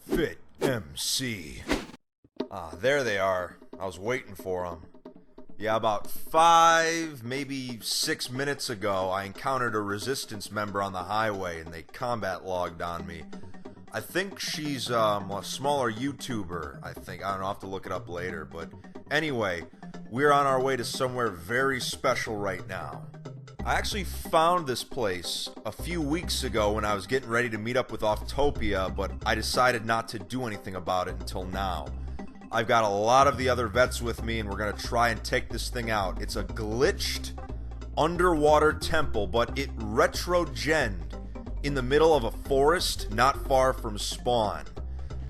FitMC. There they are. I was waiting for them. Yeah, about 5, maybe 6 minutes ago, I encountered a resistance member on the highway and they combat logged on me. I think she's a smaller YouTuber, I think. I don't know, I'll have to look it up later. But anyway, we're on our way to somewhere very special right now. I actually found this place a few weeks ago when I was getting ready to meet up with Oftopia, but I decided not to do anything about it until now. I've got a lot of the other vets with me and we're going to try and take this thing out. It's a glitched underwater temple, but it retro-genned in the middle of a forest not far from spawn.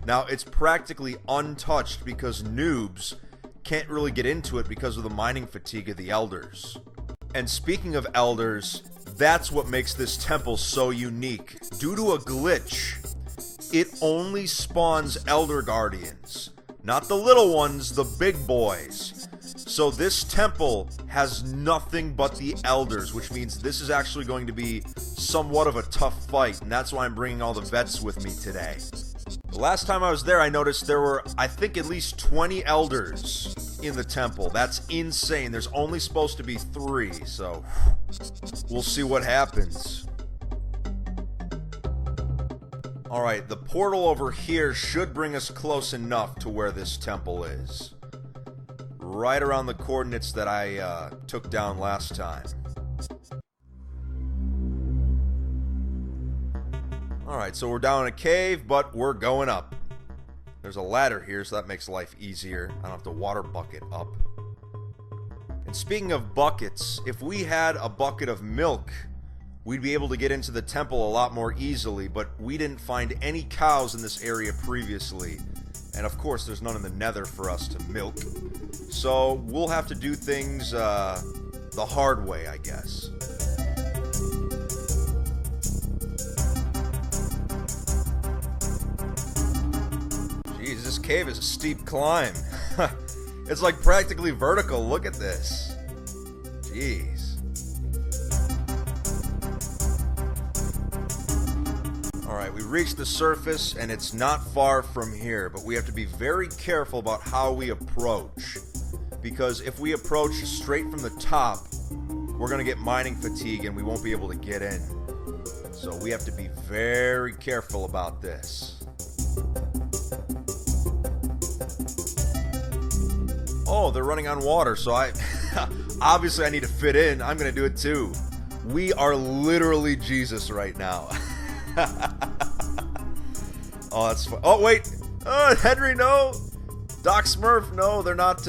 Now, it's practically untouched because noobs can't really get into it because of the mining fatigue of the elders. And speaking of elders, that's what makes this temple so unique. Due to a glitch, it only spawns elder guardians. Not the little ones, the big boys. So this temple has nothing but the elders, which means this is actually going to be somewhat of a tough fight, and that's why I'm bringing all the vets with me today. The last time I was there, I noticed there were, I think, at least 20 elders in the temple. That's insane. There's only supposed to be 3, so we'll see what happens. Alright, the portal over here should bring us close enough to where this temple is. Right around the coordinates that I took down last time. Alright, so we're down in a cave, but we're going up. There's a ladder here, so that makes life easier. I don't have to water bucket up. And speaking of buckets, if we had a bucket of milk, we'd be able to get into the temple a lot more easily, but we didn't find any cows in this area previously. And of course, there's none in the nether for us to milk. So we'll have to do things the hard way, I guess. Jeez, this cave is a steep climb. It's like practically vertical. Look at this. Jeez. Alright, we reached the surface and it's not far from here, but we have to be very careful about how we approach. Because if we approach straight from the top, we're going to get mining fatigue and we won't be able to get in. So we have to be very careful about this. Oh, they're running on water, so obviously I need to fit in. I'm going to do it too. We are literally Jesus right now. Oh, that's fun. Oh, wait. Oh, Henry, no. Doc Smurf, no. They're not.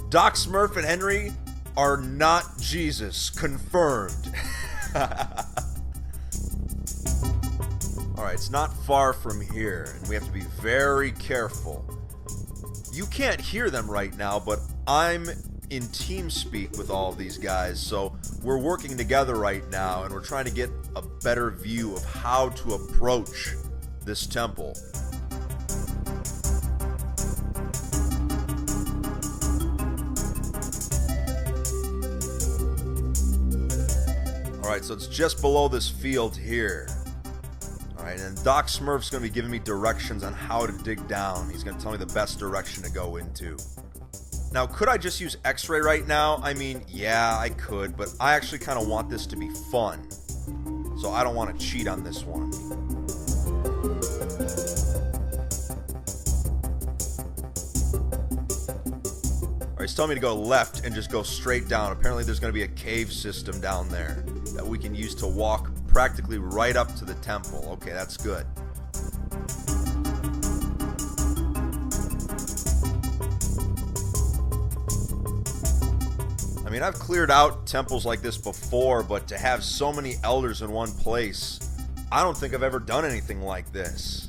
Doc Smurf and Henry are not Jesus. Confirmed. Alright, it's not far from here, and we have to be very careful. You can't hear them right now, but I'm in TeamSpeak with all of these guys, so we're working together right now, and we're trying to get a better view of how to approach this temple. Alright, so it's just below this field here. Alright, and Doc Smurf's going to be giving me directions on how to dig down. He's going to tell me the best direction to go into. Now, could I just use X-ray right now? I mean, yeah, I could, but I actually kind of want this to be fun. So I don't want to cheat on this one. Alright, he's telling me to go left and just go straight down. Apparently there's going to be a cave system down there that we can use to walk practically right up to the temple. Okay, that's good. I mean, I've cleared out temples like this before, but to have so many elders in one place, I don't think I've ever done anything like this.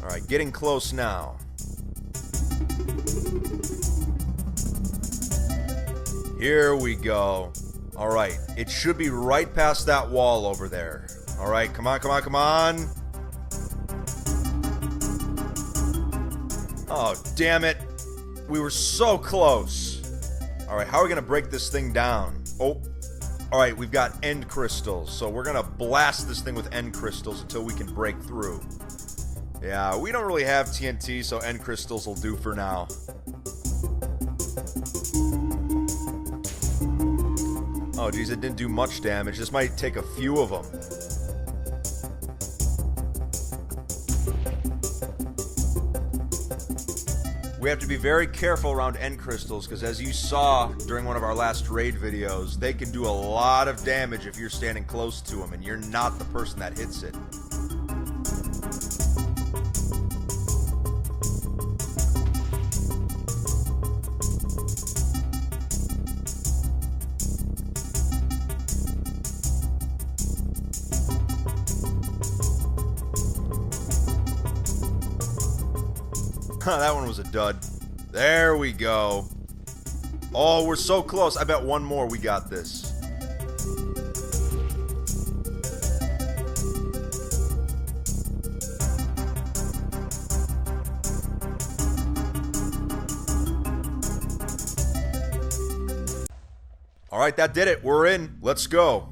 Alright, getting close now. Here we go. Alright, it should be right past that wall over there. Alright, come on, come on, come on. Oh, damn it. We were so close. Alright, how are we going to break this thing down? Oh, Alright, we've got end crystals, so we're gonna blast this thing with end crystals until we can break through. Yeah, we don't really have TNT, so end crystals will do for now. Oh geez, it didn't do much damage. This might take a few of them. We have to be very careful around end crystals because, as you saw during one of our last raid videos, they can do a lot of damage if you're standing close to them and you're not the person that hits it. That one was a dud. There we go. Oh, we're so close. I bet one more we got this. All right, that did it. We're in. Let's go.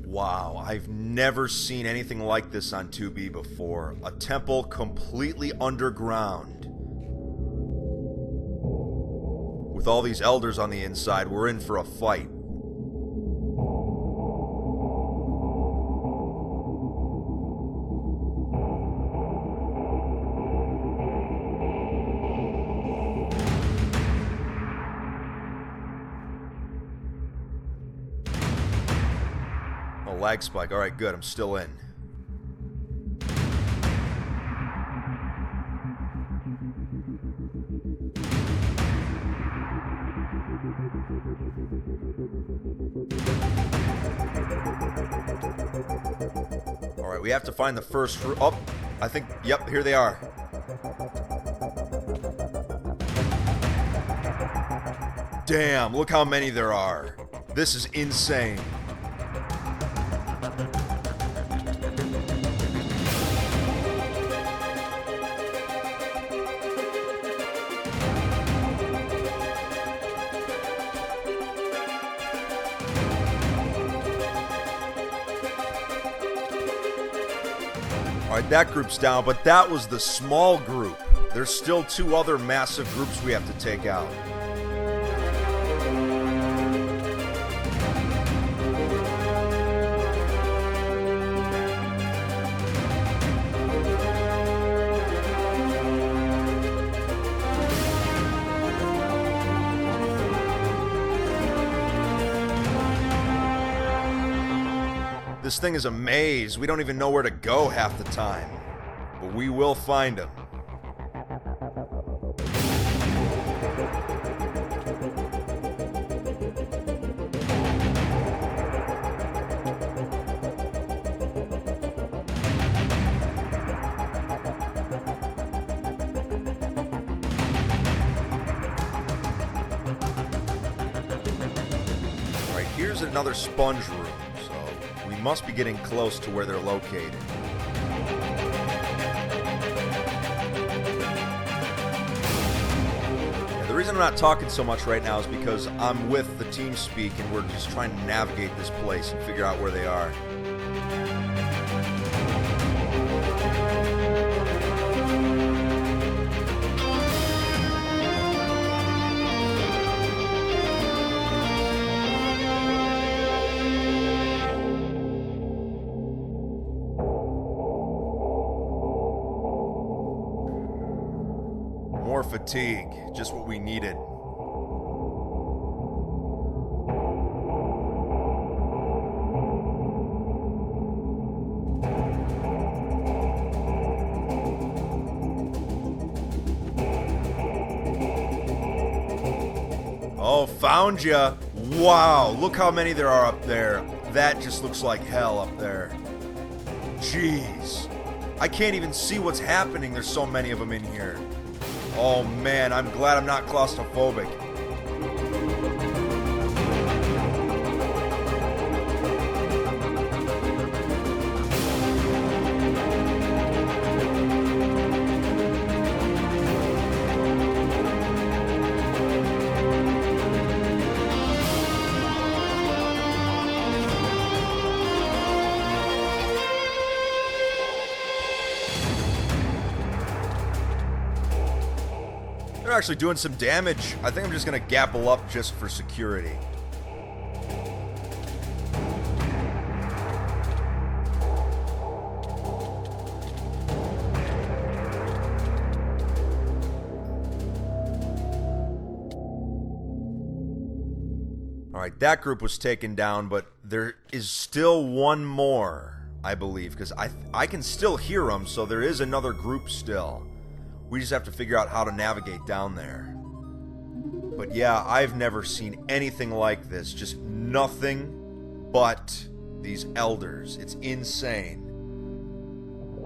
Wow, I've never seen anything like this on 2B before. A temple completely underground. With all these elders on the inside, we're in for a fight. Lag spike. Alright, good. I'm still in. Alright, we have to find the first... Oh, I think... Yep, here they are. Damn, look how many there are. This is insane. Alright, that group's down, but that was the small group. There's still two other massive groups we have to take out. This thing is a maze. We don't even know where to go half the time. But we will find him. Alright, here's another sponge room. We must be getting close to where they're located. Yeah, the reason I'm not talking so much right now is because I'm with the team speak and we're just trying to navigate this place and figure out where they are. More fatigue, just what we needed. Oh, found ya! Wow, look how many there are up there. That just looks like hell up there. Jeez. I can't even see what's happening. There's so many of them in here. Oh man, I'm glad I'm not claustrophobic. They're actually doing some damage. I think I'm just going to gapple up just for security. Alright, that group was taken down, but there is still one more, I believe, because I can still hear them, so there is another group still. We just have to figure out how to navigate down there. But yeah, I've never seen anything like this. Just nothing but these elders. It's insane.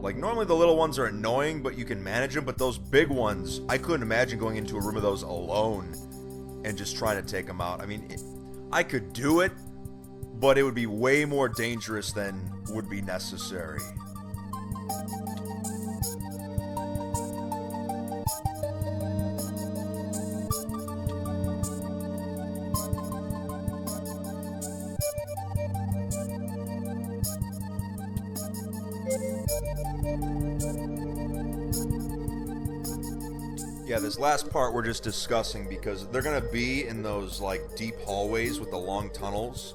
Like, normally the little ones are annoying, but you can manage them, but those big ones, I couldn't imagine going into a room of those alone and just trying to take them out. I mean, I could do it, but it would be way more dangerous than would be necessary. Yeah, this last part we're just discussing because they're gonna be in those like deep hallways with the long tunnels,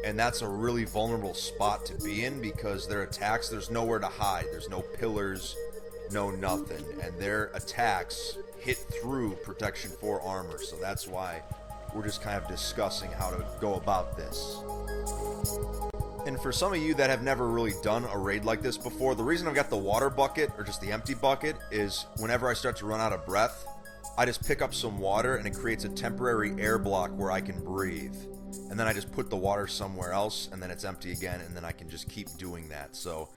and that's a really vulnerable spot to be in because their attacks, there's nowhere to hide, there's no pillars, no nothing, and their attacks hit through protection 4 armor, so that's why we're just kind of discussing how to go about this. And for some of you that have never really done a raid like this before, the reason I've got the water bucket, or just the empty bucket, is whenever I start to run out of breath, I just pick up some water and it creates a temporary air block where I can breathe. And then I just put the water somewhere else and then it's empty again and then I can just keep doing that. So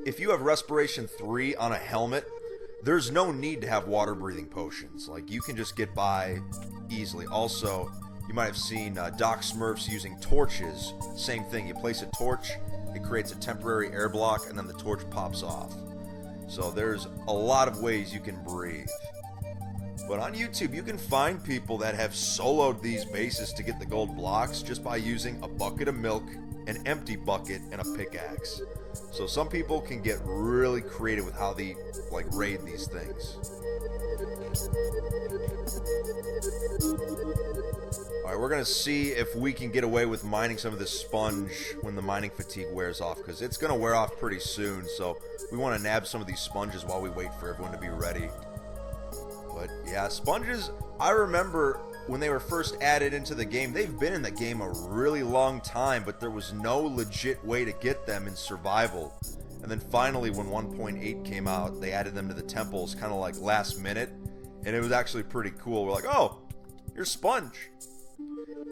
if you have respiration 3 on a helmet, there's no need to have water breathing potions. Like, you can just get by easily. Also, you might have seen Doc Smurfs using torches. Same thing, you place a torch, it creates a temporary air block, and then the torch pops off. So there's a lot of ways you can breathe. But on YouTube, you can find people that have soloed these bases to get the gold blocks just by using a bucket of milk, an empty bucket, and a pickaxe. So some people can get really creative with how they like raid these things. Alright, we're going to see if we can get away with mining some of this sponge when the mining fatigue wears off, because it's going to wear off pretty soon, so we want to nab some of these sponges while we wait for everyone to be ready. But yeah, sponges, I remember when they were first added into the game, they've been in the game a really long time, but there was no legit way to get them in survival. And then finally, when 1.8 came out, they added them to the temples kind of like last minute, and it was actually pretty cool. We're like, oh, here's sponge.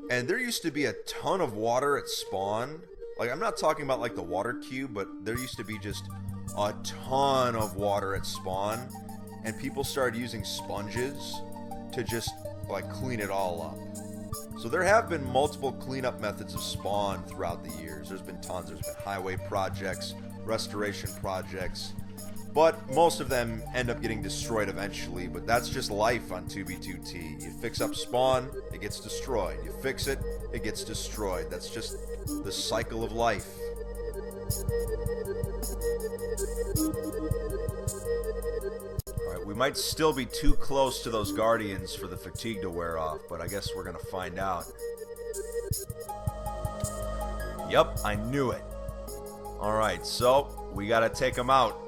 And there used to be a ton of water at spawn. Like, I'm not talking about like the water cube, but there used to be just a ton of water at spawn. And people started using sponges to just like clean it all up. So there have been multiple cleanup methods of spawn throughout the years. There's been tons. There's been highway projects, restoration projects, but most of them end up getting destroyed eventually. But that's just life on 2B2T. You fix up spawn, it gets destroyed. You fix it, it gets destroyed. That's just the cycle of life. Alright, we might still be too close to those guardians for the fatigue to wear off, but I guess we're gonna find out. Yep, I knew it. Alright, so we gotta take them out.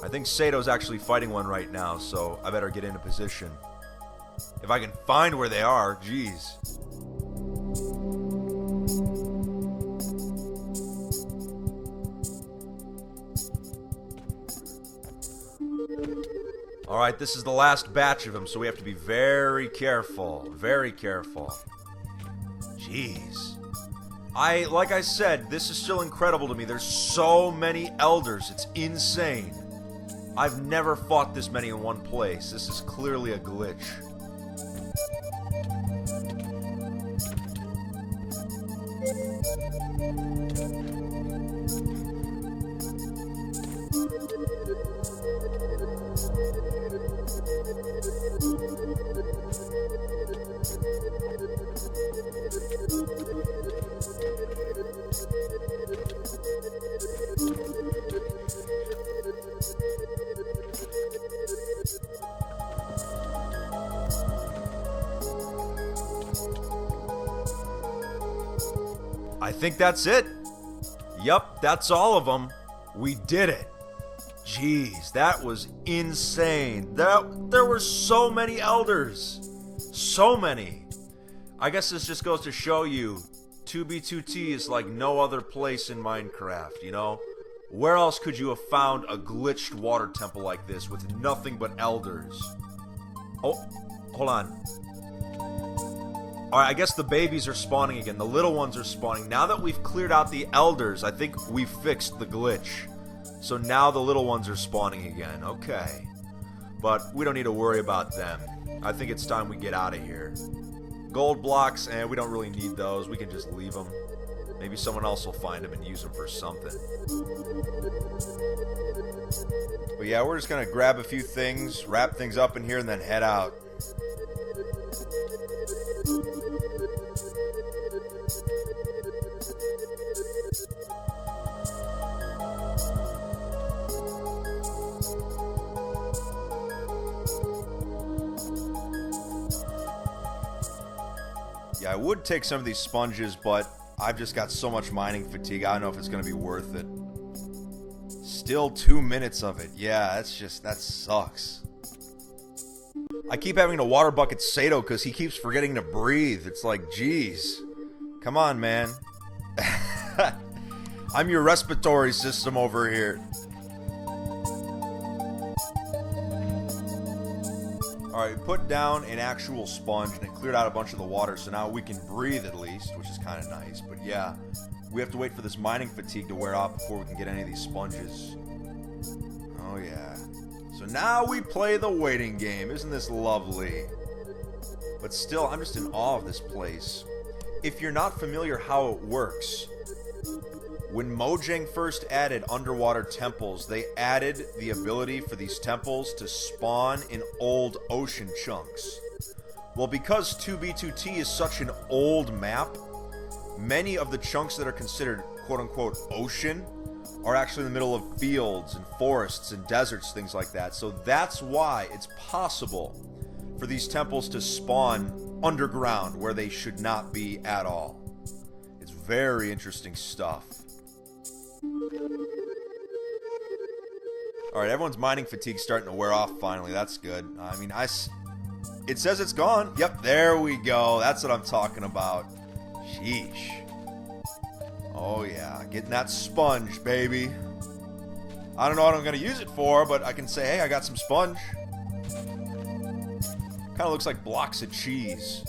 I think Sato's actually fighting one right now, so I better get into position. If I can find where they are, jeez. Alright, this is the last batch of them, so we have to be very careful. Very careful. Jeez. Like I said, this is still incredible to me. There's so many elders. It's insane. I've never fought this many in one place. This is clearly a glitch. I think that's it. Yup, that's all of them. We did it. Jeez, that was insane. There were so many elders. So many. I guess this just goes to show you 2B2T is like no other place in Minecraft, you know? Where else could you have found a glitched water temple like this with nothing but elders? Oh, hold on. Alright, I guess the babies are spawning again. The little ones are spawning. Now that we've cleared out the elders, I think we've fixed the glitch. So now the little ones are spawning again. Okay. But we don't need to worry about them. I think it's time we get out of here. Gold blocks, we don't really need those. We can just leave them. Maybe someone else will find them and use them for something. But yeah, we're just going to grab a few things, wrap things up in here, and then head out. Yeah, I would take some of these sponges, but I've just got so much mining fatigue, I don't know if it's going to be worth it. Still 2 minutes of it. Yeah, that sucks. I keep having to water bucket Sato because he keeps forgetting to breathe. It's like, geez. Come on, man. I'm your respiratory system over here. Alright, put down an actual sponge and it cleared out a bunch of the water, so now we can breathe at least, which is kind of nice. But yeah, we have to wait for this mining fatigue to wear off before we can get any of these sponges. Oh yeah. So now we play the waiting game. Isn't this lovely? But still, I'm just in awe of this place. If you're not familiar how it works, when Mojang first added underwater temples, they added the ability for these temples to spawn in old ocean chunks. Well, because 2B2T is such an old map, many of the chunks that are considered quote-unquote ocean are actually in the middle of fields and forests and deserts, things like that. So that's why it's possible for these temples to spawn underground where they should not be at all. It's very interesting stuff. Alright, everyone's mining fatigue's starting to wear off finally. That's good. I mean, it says it's gone. Yep, there we go. That's what I'm talking about. Sheesh. Oh yeah, getting that sponge, baby. I don't know what I'm going to use it for, but I can say, hey, I got some sponge. Kind of looks like blocks of cheese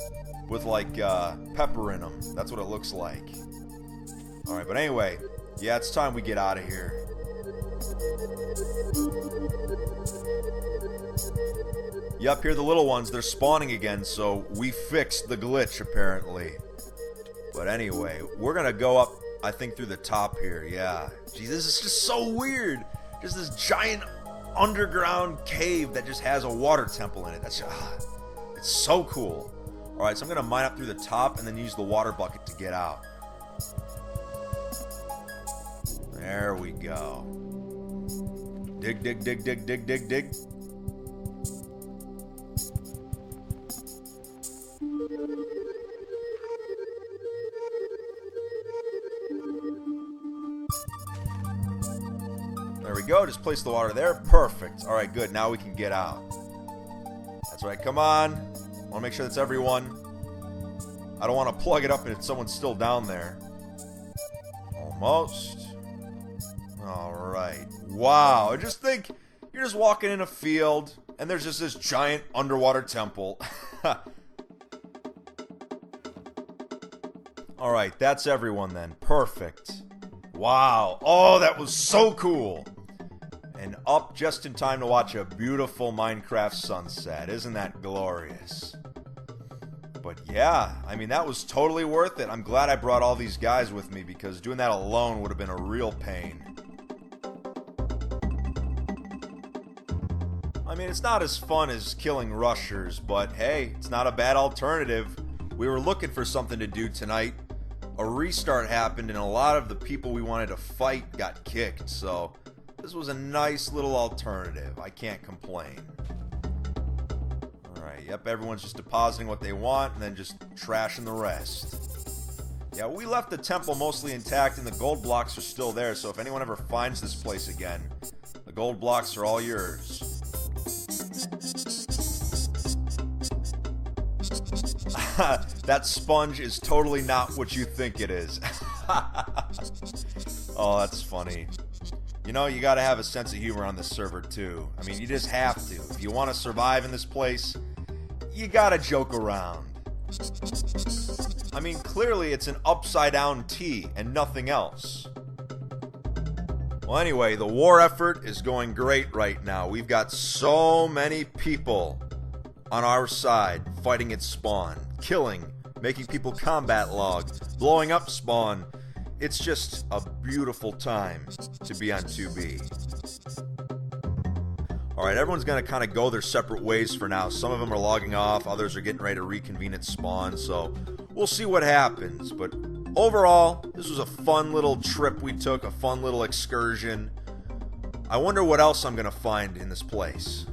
with like pepper in them. That's what it looks like. Alright, but anyway, yeah, it's time we get out of here. Yep, here are the little ones. They're spawning again, so we fixed the glitch, apparently. But anyway, we're going to go up, I think, through the top here. Yeah. Geez, this is just so weird. Just this giant underground cave that just has a water temple in it. That's it's so cool. Alright, so I'm going to mine up through the top and then use the water bucket to get out. There we go. Dig, dig, dig, dig, dig, dig, dig. There we go. Just place the water there. Perfect. All right, good. Now we can get out. That's right. Come on. I want to make sure that's everyone. I don't want to plug it up if someone's still down there. Almost. Alright. Wow. Just think, you're just walking in a field, and there's just this giant underwater temple. Alright, that's everyone then. Perfect. Wow. Oh, that was so cool. And up just in time to watch a beautiful Minecraft sunset. Isn't that glorious? But yeah, I mean, that was totally worth it. I'm glad I brought all these guys with me because doing that alone would have been a real pain. I mean, it's not as fun as killing rushers, but hey, it's not a bad alternative. We were looking for something to do tonight. A restart happened and a lot of the people we wanted to fight got kicked, so this was a nice little alternative. I can't complain. Alright, yep, everyone's just depositing what they want and then just trashing the rest. Yeah, we left the temple mostly intact and the gold blocks are still there, so if anyone ever finds this place again, the gold blocks are all yours. That sponge is totally not what you think it is. Oh, that's funny. You know, you gotta have a sense of humor on this server too. I mean, you just have to. If you want to survive in this place, you gotta joke around. I mean, clearly it's an upside down T and nothing else. Well, anyway, the war effort is going great right now. We've got so many people on our side fighting at spawn, killing, making people combat log, blowing up spawn. It's just a beautiful time to be on 2B. Alright, everyone's going to kind of go their separate ways for now. Some of them are logging off, others are getting ready to reconvene at spawn, so we'll see what happens. But overall, this was a fun little trip we took, a fun little excursion. I wonder what else I'm going to find in this place.